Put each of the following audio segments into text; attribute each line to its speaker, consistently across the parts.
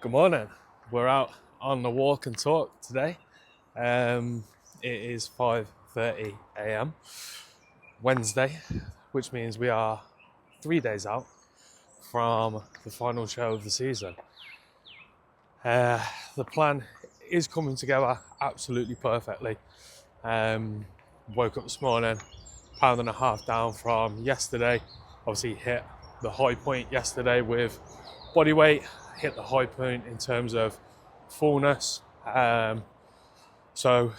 Speaker 1: Good morning. We're out on the walk and talk today. It is 5:30 a.m. Wednesday, which means we are 3 days out from the final show of the season. The plan is coming together absolutely perfectly. Woke up this morning, pound and a half down from yesterday. Obviously hit the high point yesterday with body weight, hit the high point in terms of fullness. So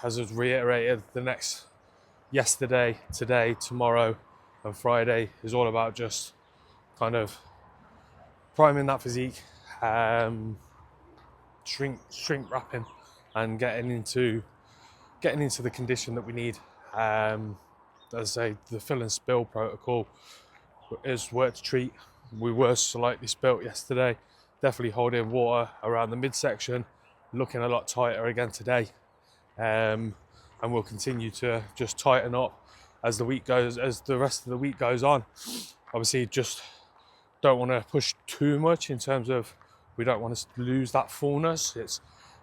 Speaker 1: as was reiterated, the next yesterday, today, tomorrow and Friday is all about just kind of priming that physique, shrink wrapping and getting into the condition that we need. As I say, the fill and spill protocol is worth a treat. We were slightly spilt yesterday, definitely holding water around the midsection, looking a lot tighter again today. And we'll continue to just tighten up as the rest of the week goes on. Obviously, just don't want to push too much in terms of we don't want to lose that fullness. It's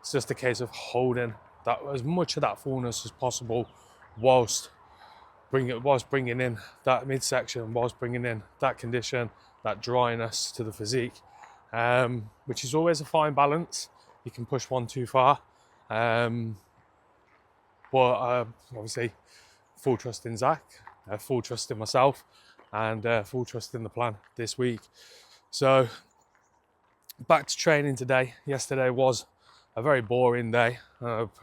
Speaker 1: just a case of holding that as much of that fullness as possible whilst bringing in that midsection, whilst bringing in that condition, that dryness to the physique, which is always a fine balance. You can push one too far, but obviously full trust in Zach, full trust in myself, and full trust in the plan this week. So back to training today. Yesterday was a very boring day.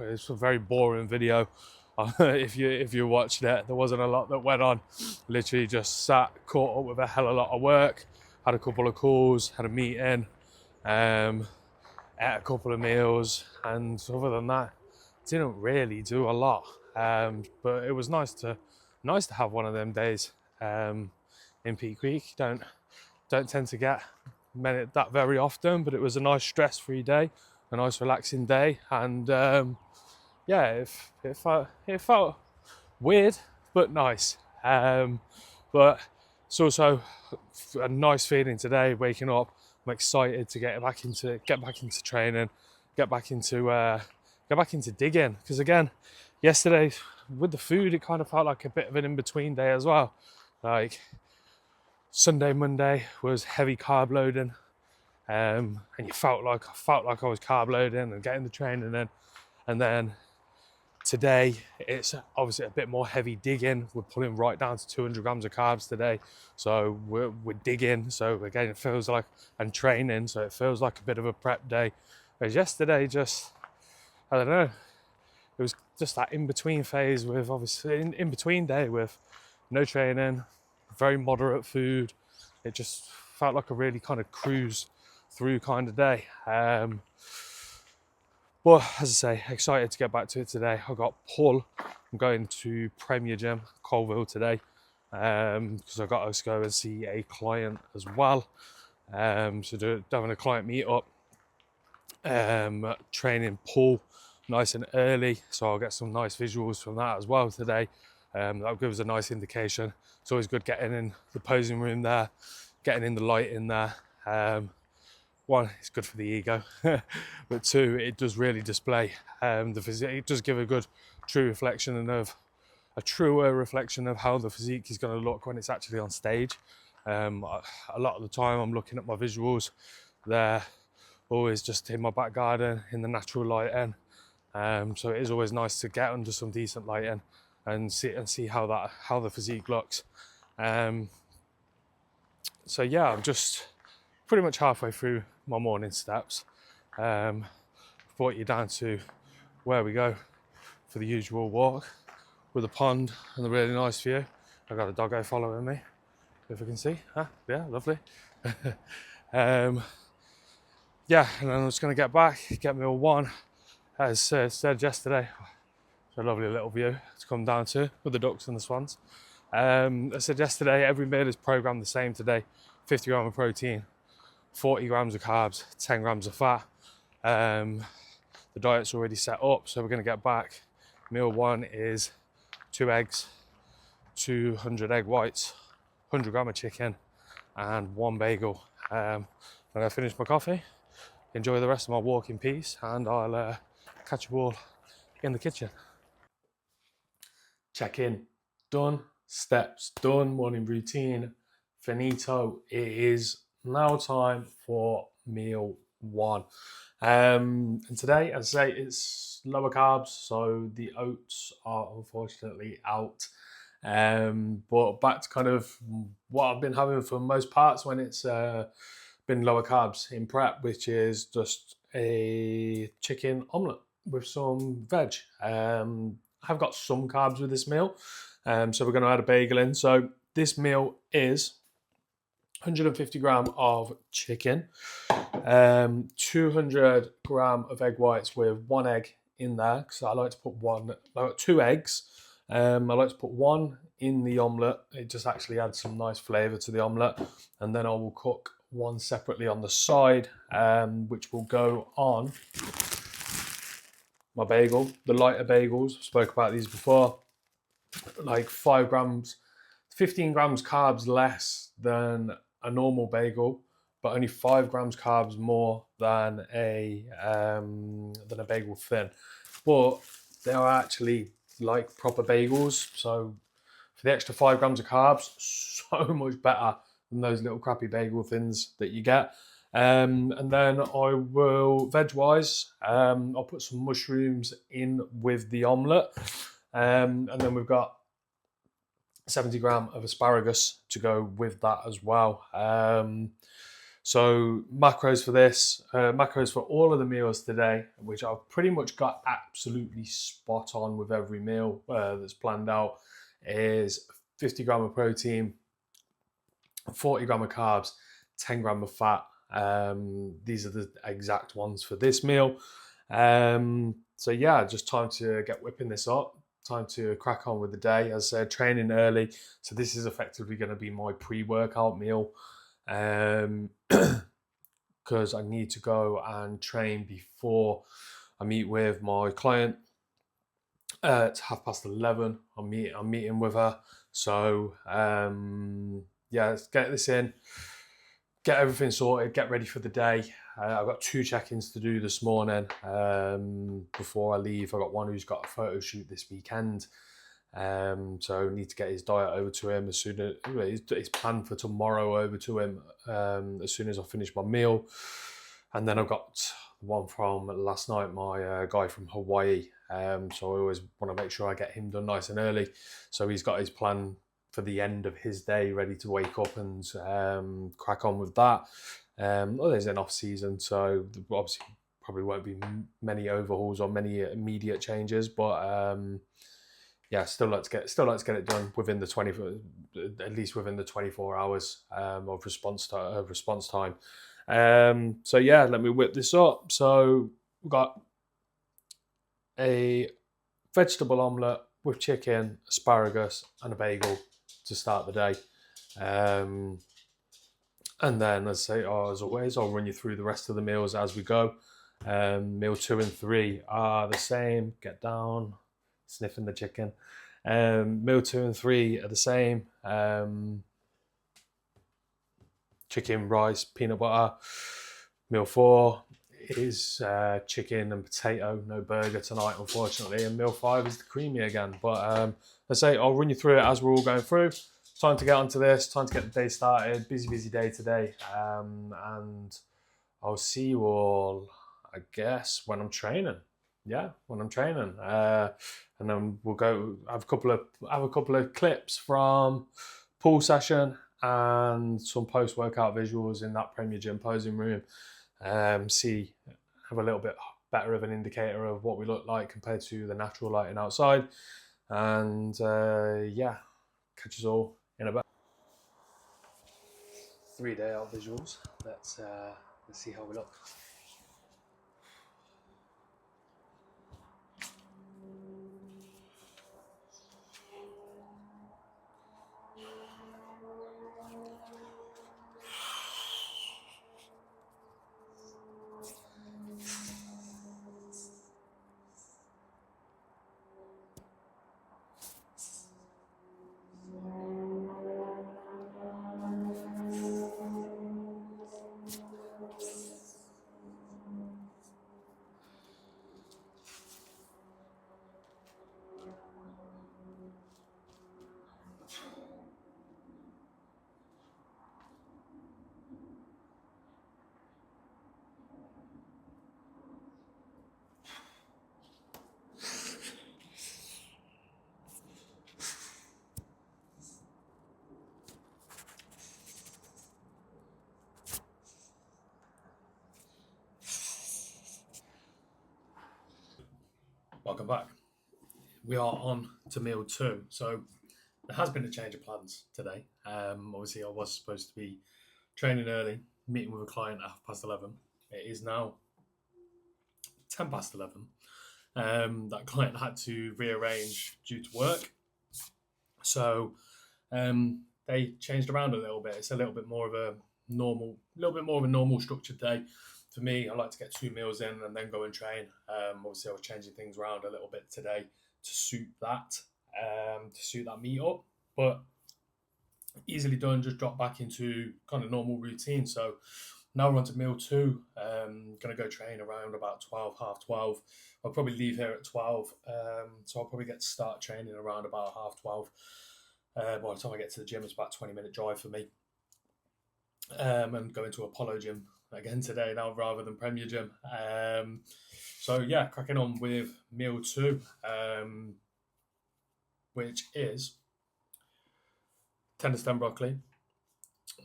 Speaker 1: It's a very boring video. If you watched it, there wasn't a lot that went on. Literally just sat, caught up with a hell of a lot of work, had a couple of calls, had a meeting, ate a couple of meals, and other than that, didn't really do a lot. But it was nice to have one of them days in Peak Creek. Don't tend to get that very often, but it was a nice stress-free day, a nice relaxing day, and it felt weird but nice. But it's also a nice feeling today. Waking up, I'm excited to get back into training, get back into digging. Because again, yesterday with the food, it kind of felt like a bit of an in-between day as well. Like Sunday, Monday was heavy carb loading, and I felt like I was carb loading and getting the training in, and then today it's obviously a bit more heavy digging. We're pulling right down to 200 grams of carbs today, so we're digging. So again, it feels like, and training, so it feels like a bit of a prep day. Whereas yesterday, just I don't know, it was just that in-between phase with obviously in-between day with no training, very moderate food. It just felt like a really kind of cruise through kind of day. But as I say, excited to get back to it today. I got pull. I'm going to Premier Gym, Colville today, because I've got to go and see a client as well. So having a client meet up, training pull nice and early, so I'll get some nice visuals from that as well today. That'll give us a nice indication. It's always good getting in the posing room there, getting in the light in there. One, it's good for the ego, but two, it does really display the physique. It does give a good, truer reflection of how the physique is going to look when it's actually on stage. A lot of the time, I'm looking at my visuals. They're always just in my back garden in the natural lighting. So it is always nice to get under some decent lighting and see how the physique looks. So yeah, I'm just pretty much halfway through my morning steps. Brought you down to where we go for the usual walk with a pond and a really nice view. I've got a doggo following me, if you can see. Yeah, lovely. Yeah, and then I'm just going to get back, get meal one. As said yesterday, it's a lovely little view to come down to with the ducks and the swans. I said yesterday, every meal is programmed the same today. 50 grams of protein, 40 grams of carbs, 10 grams of fat. The diet's already set up, so we're going to get back. Meal one is 2 eggs, 200 egg whites, 100 grams of chicken, and 1 bagel. I'm going to finish my coffee, enjoy the rest of my walk in peace, and I'll catch you all in the kitchen. Check in. Done. Steps done. Morning routine. Finito. It is now time for meal one. And today, as I say, it's lower carbs, so the oats are unfortunately out. But back to kind of what I've been having for most parts when it's been lower carbs in prep, which is just a chicken omelette with some veg. I've got some carbs with this meal, so we're going to add a bagel in. So this meal is 150 gram of chicken, 200 gram of egg whites with one egg in there, because I like to put two eggs. I like to put one in the omelette. It just actually adds some nice flavour to the omelette, and then I will cook one separately on the side, which will go on my bagel. The lighter bagels, spoke about these before, like 5 grams, 15 grams carbs less than a normal bagel, but only 5 grams carbs more than a bagel thin. But they are actually like proper bagels. So for the extra 5 grams of carbs, so much better than those little crappy bagel thins that you get. And then I will, veg-wise, I'll put some mushrooms in with the omelette. And then we've got 70 gram of asparagus to go with that as well. So macros for this, macros for all of the meals today, which I've pretty much got absolutely spot on with every meal that's planned out, is 50 gram of protein, 40 gram of carbs, 10 gram of fat. These are the exact ones for this meal. So yeah, just time to get whipping this up. Time to crack on with the day. As I said, training early, so this is effectively going to be my pre-workout meal, because I need to go and train before I meet with my client at 11:30. I'm meeting with her, so yeah, let's get this in, get everything sorted, get ready for the day. I've got 2 check-ins to do this morning before I leave. I've got one who's got a photo shoot this weekend, so I need to get his diet over to him as soon as it's planned for tomorrow, over to him as soon as I finish my meal. And then I've got one from last night, my guy from Hawaii, so I always want to make sure I get him done nice and early. So he's got his plan for the end of his day ready to wake up and crack on with that. Well, there's an off season, so obviously probably won't be many overhauls or many immediate changes, but yeah, still let's get it done within the at least within the 24 hours of response time. So yeah, let me whip this up. So we've got a vegetable omelette with chicken, asparagus, and a bagel to start the day. And then, as always, I'll run you through the rest of the meals as we go. Meal 2 and 3 are the same. Get down, sniffing the chicken. Meal 2 and 3 are the same. Chicken, rice, peanut butter. Meal 4 is chicken and potato. No burger tonight, unfortunately. And meal 5 is the creamy again. But let's say I'll run you through it as we're all going through. Time to get onto this. Time to get the day started. Busy day today. And I'll see you all, I guess, when I'm training. Yeah, when I'm training. And then we'll go have a couple of clips from pool session and some post-workout visuals in that Premier Gym posing room. Have a little bit better of an indicator of what we look like compared to the natural lighting outside. And yeah, catch us all in a bit. 3-day out visuals. Let's see how we look. welcome back. We are on to meal 2. So there has been a change of plans today. Obviously, I was supposed to be training early, meeting with a client at 11:30. It is now 11:10. That client had to rearrange due to work. So they changed around a little bit. It's a little bit more of a normal structured day. For me, I like to get 2 meals in and then go and train. Obviously, I was changing things around a little bit today to suit that meet up. But easily done, just drop back into kind of normal routine. So now we're on to meal 2. Going to go train around about 12, half 12. I'll probably leave here at 12. So I'll probably get to start training around about half 12. By the time I get to the gym, it's about a 20-minute drive for me. And going to Apollo gym again today now rather than Premier Gym. So yeah, cracking on with meal 2, which is tender stem broccoli,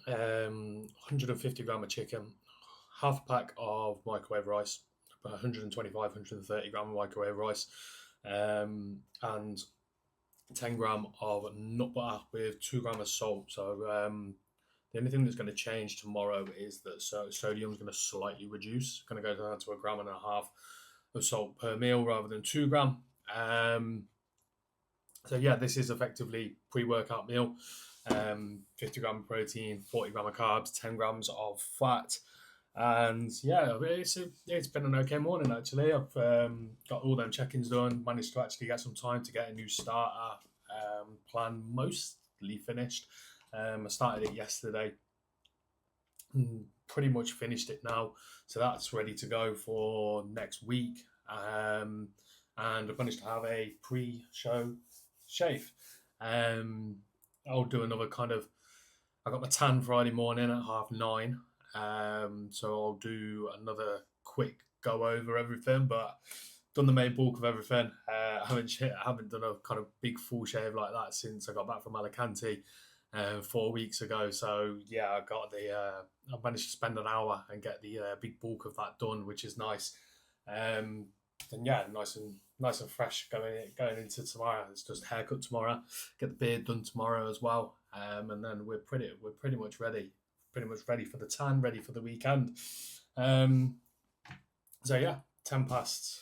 Speaker 1: 150 gram of chicken, half a pack of microwave rice, 125, 130 gram of microwave rice, and 10 gram of nut butter with 2 gram of salt. So the only thing that's going to change tomorrow is that sodium is going to slightly reduce. It's going to go down to 1.5 grams of salt per meal rather than 2 gram. So yeah, this is effectively pre-workout meal. 50 gram of protein, 40 gram of carbs, 10 grams of fat. And yeah, it's been an okay morning actually. I've got all them check-ins done, managed to actually get some time to get a new starter plan mostly finished. I started it yesterday, pretty much finished it now. So that's ready to go for next week. And I've managed to have a pre-show shave. I'll do another I got my tan Friday morning at 9:30. So I'll do another quick go over everything, but done the main bulk of everything. I haven't done a kind of big full shave like that since I got back from Alicante 4 weeks ago. So yeah, I managed to spend an hour and get the big bulk of that done, which is nice. And yeah, nice and fresh going into tomorrow. It's just haircut tomorrow, get the beard done tomorrow as well, and then we're pretty much ready for the tan, ready for the weekend. So yeah, 10 past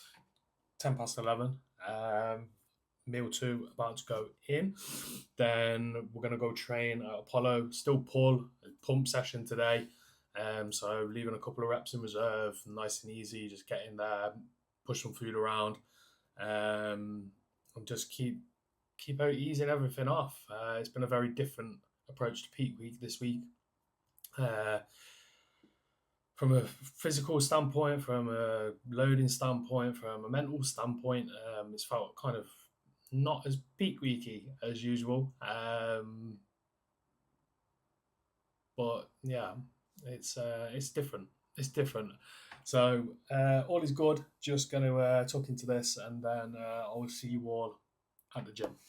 Speaker 1: 11. Meal 2 about to go in. Then we're gonna go train at Apollo. Still pump session today. So leaving a couple of reps in reserve, nice and easy, just get in there, push some food around, and just keep easing everything off. It's been a very different approach to peak week this week. From a physical standpoint, from a loading standpoint, from a mental standpoint, it's felt kind of not as peak weeky as usual. But yeah, it's different. It's different. So all is good. Just going to tuck into this, and then I'll see you all at the gym.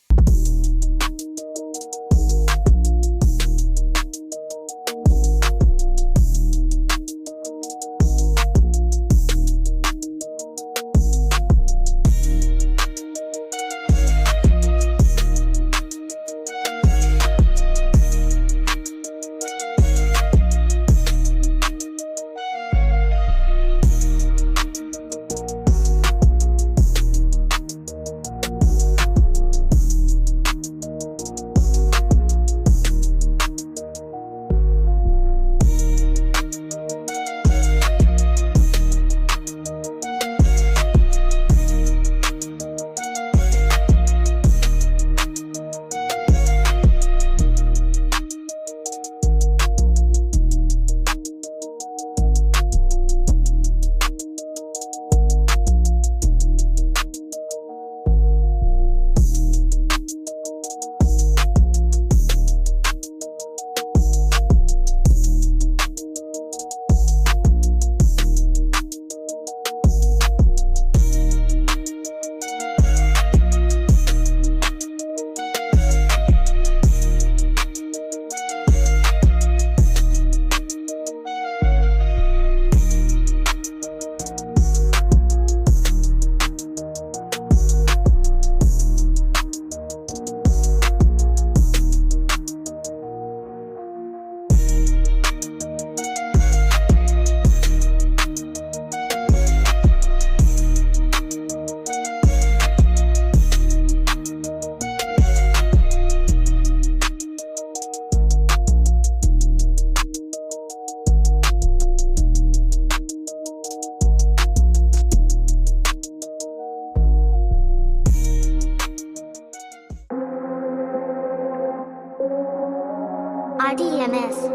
Speaker 2: RDMS.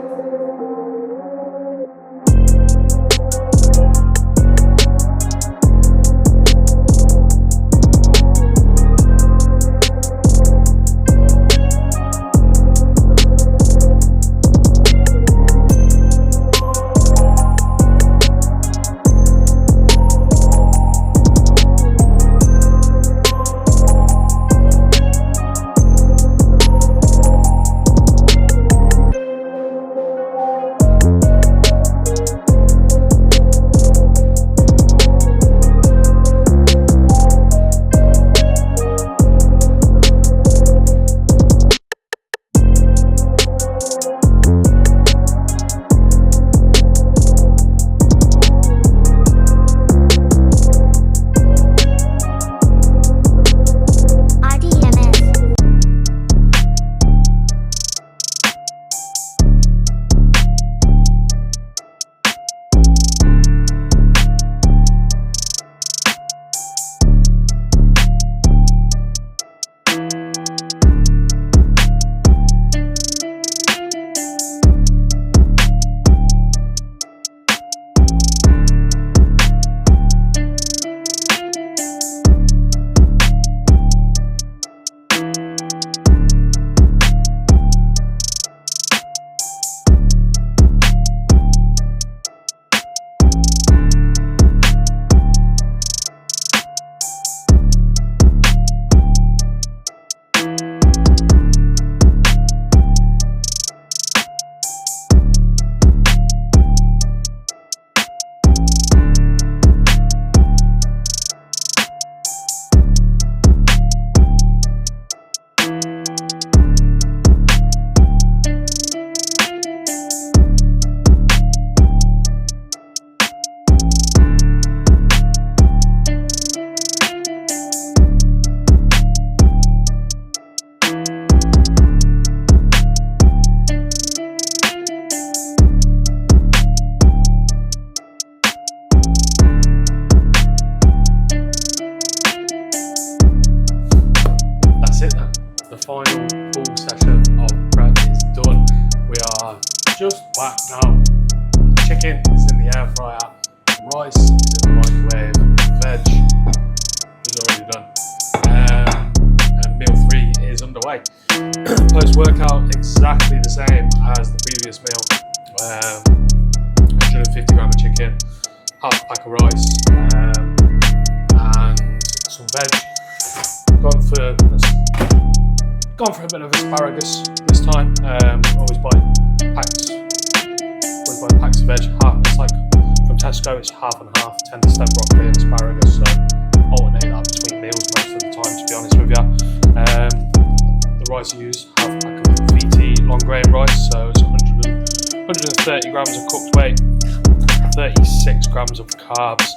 Speaker 1: Final pull session of prep is done. We are just back now. Chicken is in the air fryer, rice is in the microwave, veg is already done, and meal 3 is underway. Post workout exactly the same as the previous meal. 150 gram of chicken, half a pack of rice, and some veg. Gone for a bit of asparagus this time. Always buy packs of veg. It's like from Tesco, it's half and half, 10% broccoli and asparagus. So alternate that between meals most of the time, to be honest with you. The rice I use, half a pack of VT long grain rice, so it's 130 grams of cooked weight, 36 grams of carbs.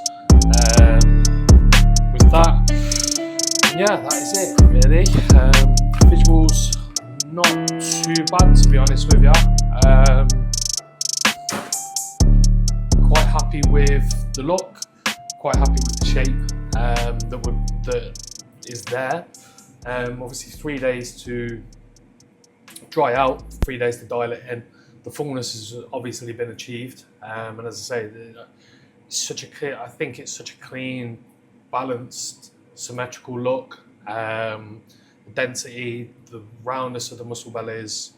Speaker 1: With that, yeah, that is it really. Visuals not too bad, to be honest with you. Quite happy with the look, quite happy with the shape that is there. Obviously 3 days to dry out, 3 days to dial it in. The fullness has obviously been achieved, and as I say, I think it's such a clean, balanced, symmetrical look. The density, the roundness of the muscle bellies,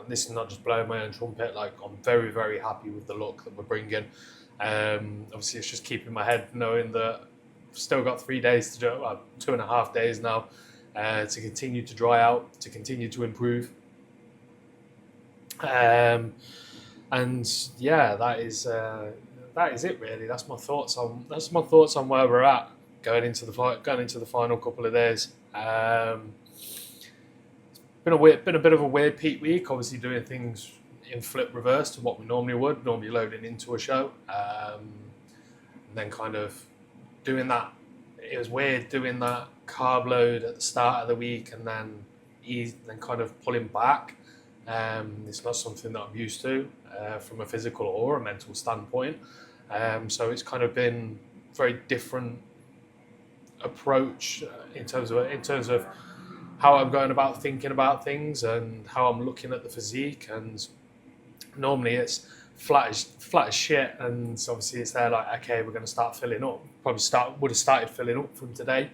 Speaker 1: this is not just blowing my own trumpet, I'm very, very happy with the look that we're bringing. Obviously it's just keeping my head knowing that I've still got 3 days to do it, well, 2.5 days now, to continue to dry out, to continue to improve. And yeah, that is it really. That's my thoughts on where we're at going into the final couple of days. It's been a bit of a weird peak week, obviously doing things in flip reverse to what we normally would, loading into a show, and then kind of doing that. It was weird doing that carb load at the start of the week and then kind of pulling back. It's not something that I'm used to from a physical or a mental standpoint. So it's kind of been a very different approach in terms of how I'm going about thinking about things and how I'm looking at the physique. And Normally it's flat as shit, and obviously it's there like, okay, we're going to start filling up. Would have started filling up from today,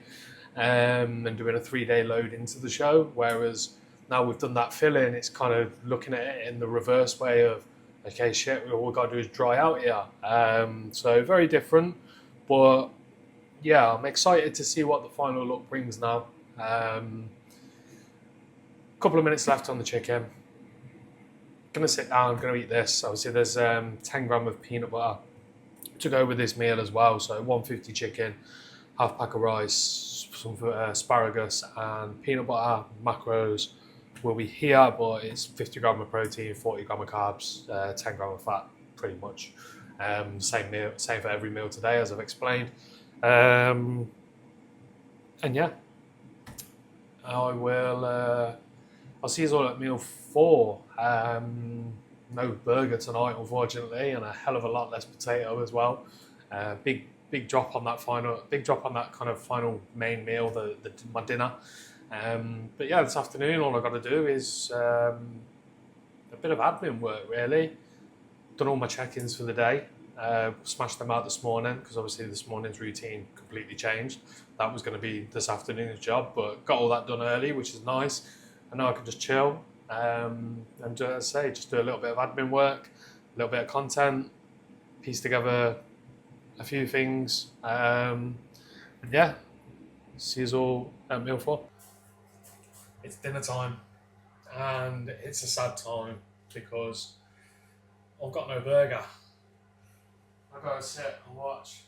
Speaker 1: and doing a 3-day load into the show. Whereas now we've done that filling, it's kind of looking at it in the reverse way of, okay, shit, all we've got to do is dry out here. So very different, but yeah, I'm excited to see what the final look brings now. Couple of minutes left on the chicken. Gonna sit down, gonna eat this. Obviously there's 10 gram of peanut butter to go with this meal as well. So 150 chicken, half pack of rice, some asparagus and peanut butter. Macros will be here, but it's 50 gram of protein, 40 gram of carbs, 10 gram of fat, pretty much. Same for every meal today, as I've explained. And yeah, I'll see you all at meal 4. No burger tonight, unfortunately, and a hell of a lot less potato as well. Big drop on that kind of final main meal, my dinner. But yeah, this afternoon all I've got to do is a bit of admin work, really. Done all my check-ins for the day. Smashed them out this morning because obviously this morning's routine completely changed. That was going to be this afternoon's job, but got all that done early, which is nice. And now I can just chill and as I say, just do a little bit of admin work, a little bit of content, piece together a few things. And yeah, see you all at meal 4. It's dinner time, and it's a sad time because I've got no burger. I've got to sit and watch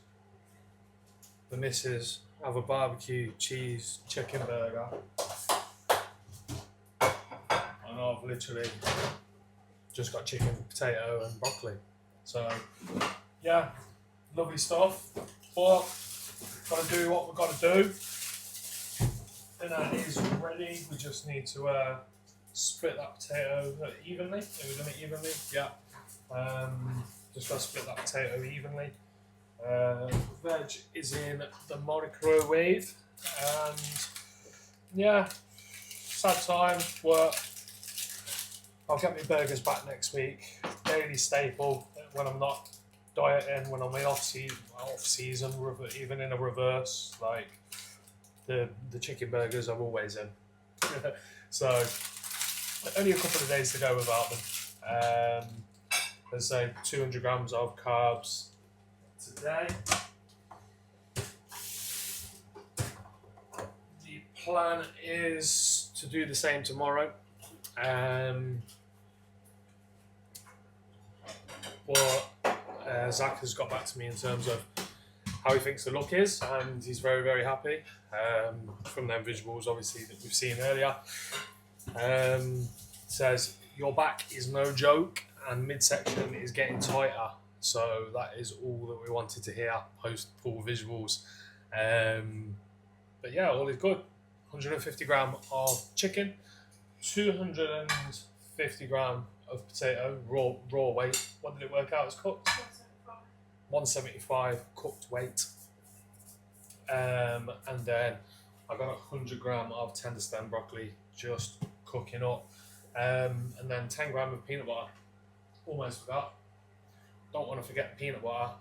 Speaker 1: the missus have a barbecue cheese chicken burger. And I've literally just got chicken, potato and broccoli. So yeah, lovely stuff. But got to do what we've got to do. Dinner is ready. We just need to split that potato evenly. Are we doing it evenly? Yeah. Just got to split that potato evenly. Veg is in the microwave, and yeah, sad time. Work. I'll get my burgers back next week. Daily staple when I'm not dieting, when I'm in off season, even in a reverse. Like the chicken burgers I'm always in. So only a couple of days to go without them. Let's say 200 grams of carbs today. The plan is to do the same tomorrow. But Zach has got back to me in terms of how he thinks the look is, and he's very, very happy from them visuals, obviously, that we've seen earlier. Says, your back is no joke, and midsection is getting tighter. So that is all that we wanted to hear post full visuals. But yeah, all is good. 150 gram of chicken, 250 gram of potato, raw weight. What did it work out as cooked? 175 cooked weight. And then I got 100 gram of tender stem broccoli just cooking up. And then 10 gram of peanut butter. Almost forgot. Don't want to forget peanut butter.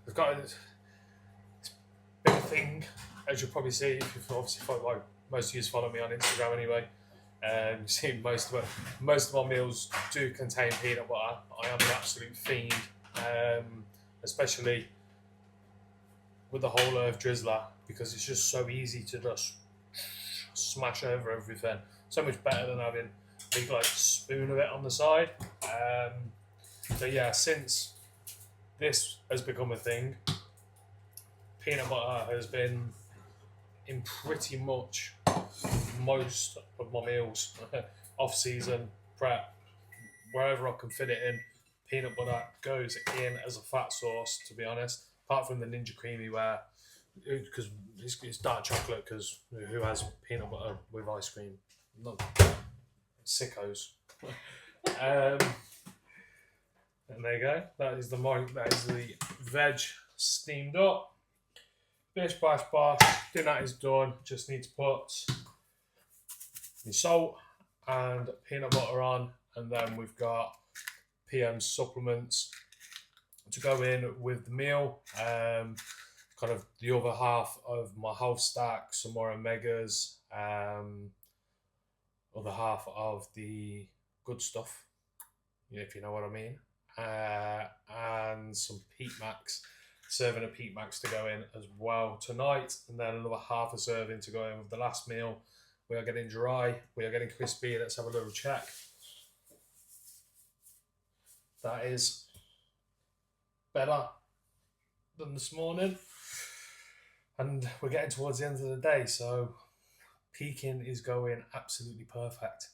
Speaker 1: We've got this big thing, as you'll probably see if you've obviously followed, like most of you follow me on Instagram anyway. You see most of my meals do contain peanut butter. I am an absolute fiend, especially with the whole earth drizzler, because it's just so easy to just smash over everything. So much better than having a big like spoon of it on the side. So yeah, since this has become a thing, peanut butter has been in pretty much most of my meals. Off season, prep, wherever I can fit it in, peanut butter goes in as a fat source, to be honest, apart from the Ninja Creamy, where because it's dark chocolate, because who has peanut butter with ice cream? Not sickos. And there you go. That is the veg steamed up. Bish bash bash. Dinner is done. Just need to put my salt and peanut butter on, and then we've got PM supplements to go in with the meal. Kind of the other half of my health stack, some more omegas, other half of the good stuff, if you know what I mean, and some Peak Max, serving of Peak Max to go in as well tonight, and then another half a serving to go in with the last meal. We are getting dry, we are getting crispy. Let's have a little check. That is better than this morning, and we're getting towards the end of the day, so peaking is going absolutely perfect.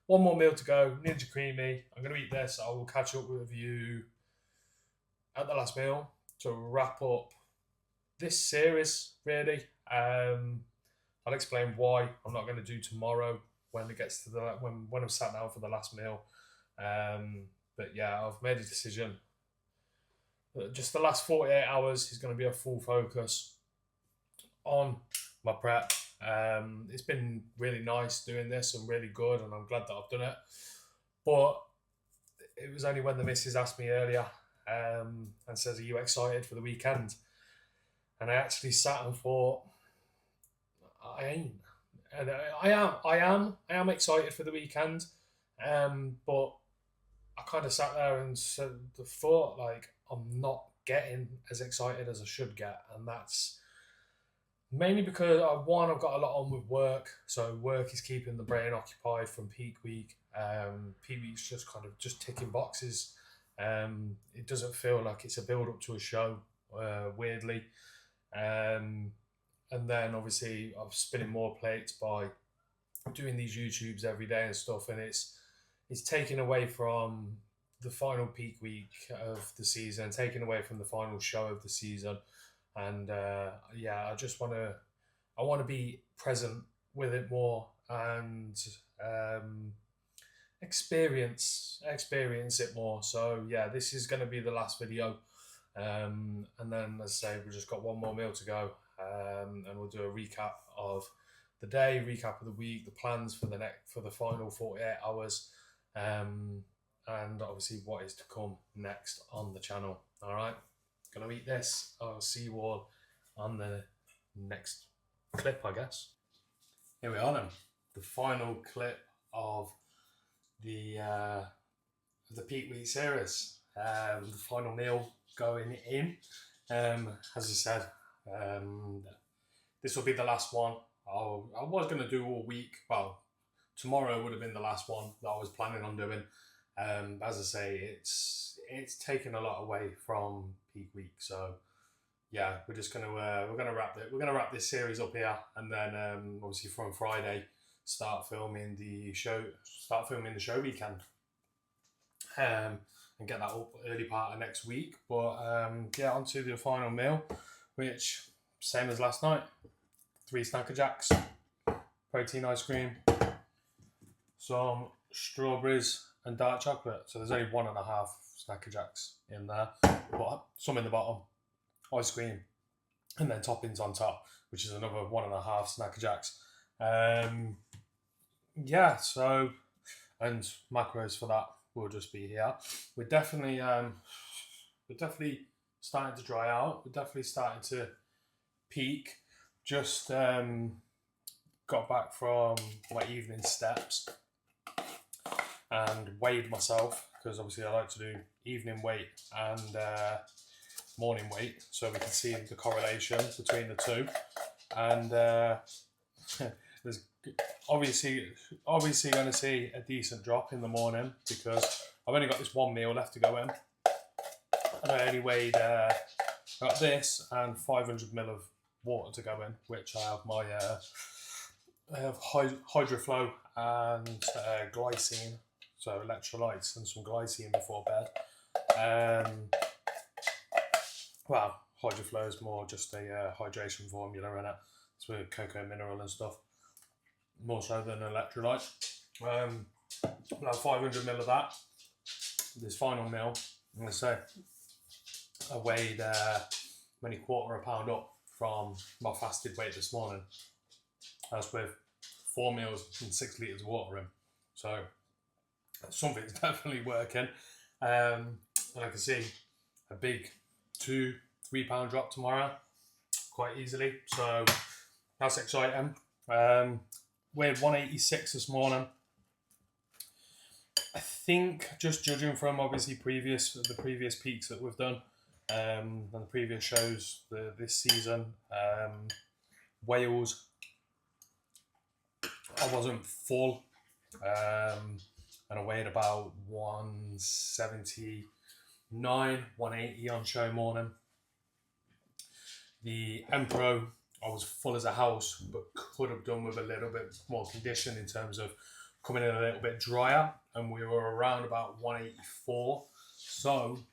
Speaker 1: One more meal to go, Ninja Creamy. I'm going to eat this. I will catch up with you at the last meal to wrap up this series, really. I'll explain why I'm not going to do tomorrow when it gets to the when I'm sat down for the last meal. But yeah, I've made a decision. Just the last 48 hours is going to be a full focus on my prep. It's been really nice doing this and really good, and I'm glad that I've done it. But it was only when the missus asked me earlier and says, "Are you excited for the weekend?" And I actually sat and thought, I ain't. And I am excited for the weekend. But I kind of sat there and said the thought, like, I'm not getting as excited as I should get, and that's mainly because one, I've got a lot on with work, so work is keeping the brain occupied from peak week. Peak week's just kind of just ticking boxes. It doesn't feel like it's a build up to a show, weirdly. And then obviously I'm spinning more plates by doing these YouTubes every day and stuff, and it's taken away from the final peak week of the season, taken away from the final show of the season. And yeah, I want to be present with it more and experience it more. So yeah, this is going to be the last video, and then, as I say, we've just got one more meal to go, and we'll do a recap of the day, recap of the week, the plans for the final 48 hours, and obviously what is to come next on the channel. All right. Gonna eat this. I'll see you all on the next clip, I guess. Here we are then. The final clip of the peak week series. The final meal going in. As I said, this will be the last one. I was gonna do all week. Well, tomorrow would have been the last one that I was planning on doing. As I say, it's taken a lot away from peak week, so yeah, we're just gonna wrap this series up here, and then obviously from Friday start filming the show weekend, and get that up early part of next week. But yeah, on to the final meal, which same as last night: 3 Snacker Jacks, protein ice cream, some strawberries and dark chocolate. So there's only 1.5 Snacker Jacks in there, but some in the bottom, ice cream, and then toppings on top, which is another 1.5 Snacker Jacks. Yeah, so, and macros for that will just be here. We're definitely starting to dry out. We're definitely starting to peak. Just got back from my evening steps and weighed myself, because obviously I like to do evening weight and morning weight, so we can see the correlation between the two. And there's obviously going to see a decent drop in the morning, because I've only got this one meal left to go in, and I only weighed got this and 500 ml of water to go in, which I have my hydroflow and glycine, so electrolytes and some glycine before bed. Well, hydroflow is more just a hydration formula in it. It's with cocoa mineral and stuff, more so than electrolyte. About 500 ml of that. This final meal, I'm going to say, I weighed only 1/4 pound up from my fasted weight this morning. That's with 4 meals and 6 litres of water in. So something's definitely working. And I can see a big 2-3 pound drop tomorrow quite easily. So that's exciting. We're 186 this morning. I think just judging from obviously the previous peaks that we've done and the previous shows this season, Wales, I wasn't full, and I weighed about 179, 180 on show morning. The Emperor, I was full as a house, but could have done with a little bit more condition in terms of coming in a little bit drier, and we were around about 184. So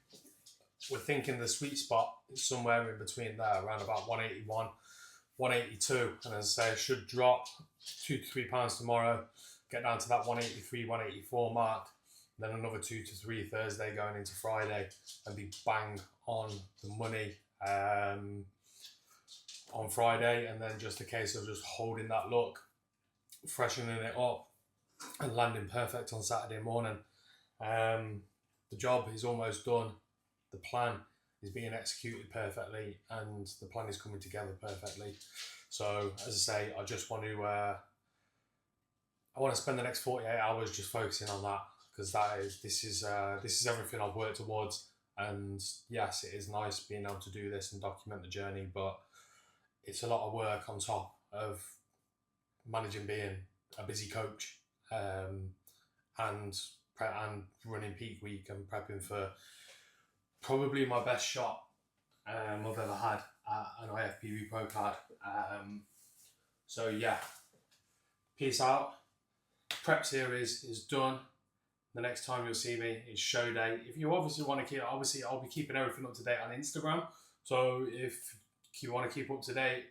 Speaker 1: we're thinking the sweet spot is somewhere in between there, around about 181, 182. And as I say, I should drop 2 to 3 pounds tomorrow, get down to that 183, 184 mark, then another 2 to 3 Thursday going into Friday, and be bang on the money on Friday. And then just a case of just holding that look, freshening it up, and landing perfect on Saturday morning. The job is almost done. The plan is being executed perfectly, and the plan is coming together perfectly. So, as I say, I just want to spend the next 48 hours just focusing on that, because this is everything I've worked towards. And yes, it is nice being able to do this and document the journey, but it's a lot of work on top of managing being a busy coach, and running peak week and prepping for probably my best shot I've ever had at an IFBB Pro card. So yeah, peace out. Prep series is done. The next time you'll see me is show day. If you obviously want to keep, obviously I'll be keeping everything up to date on Instagram. So if you want to keep up to date,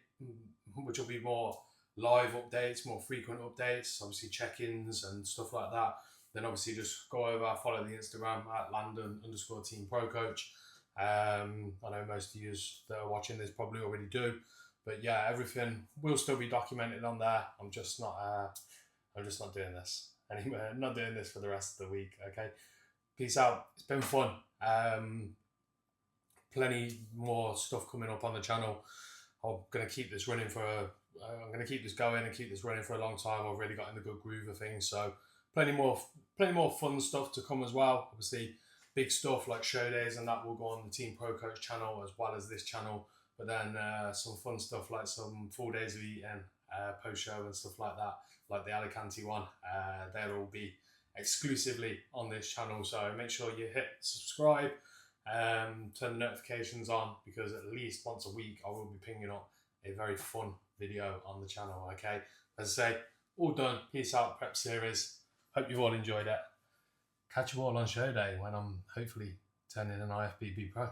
Speaker 1: which will be more live updates, more frequent updates, obviously check-ins and stuff like that, then obviously just go over, follow the Instagram at Landon_team_pro-coach. I know most of you that are watching this probably already do, but yeah, everything will still be documented on there. I'm just not doing this anyway. I'm not doing this for the rest of the week. Okay, peace out. It's been fun. Plenty more stuff coming up on the channel. I'm gonna keep this running I'm going to keep this going and keep this running for a long time. I've really got in the good groove of things. So plenty more fun stuff to come as well. Obviously, big stuff like show days and that will go on the Team Pro Coach channel as well as this channel. But then some fun stuff like some full days of eating, post-show and stuff like that, like the Alicante one. They'll all be exclusively on this channel. So make sure you hit subscribe, turn the notifications on, because at least once a week I will be pinging up a very fun video on the channel. Okay, as I say, all done. Peace out, prep series. Hope you've all enjoyed it. Catch you all on show day when I'm hopefully turning an IFBB Pro.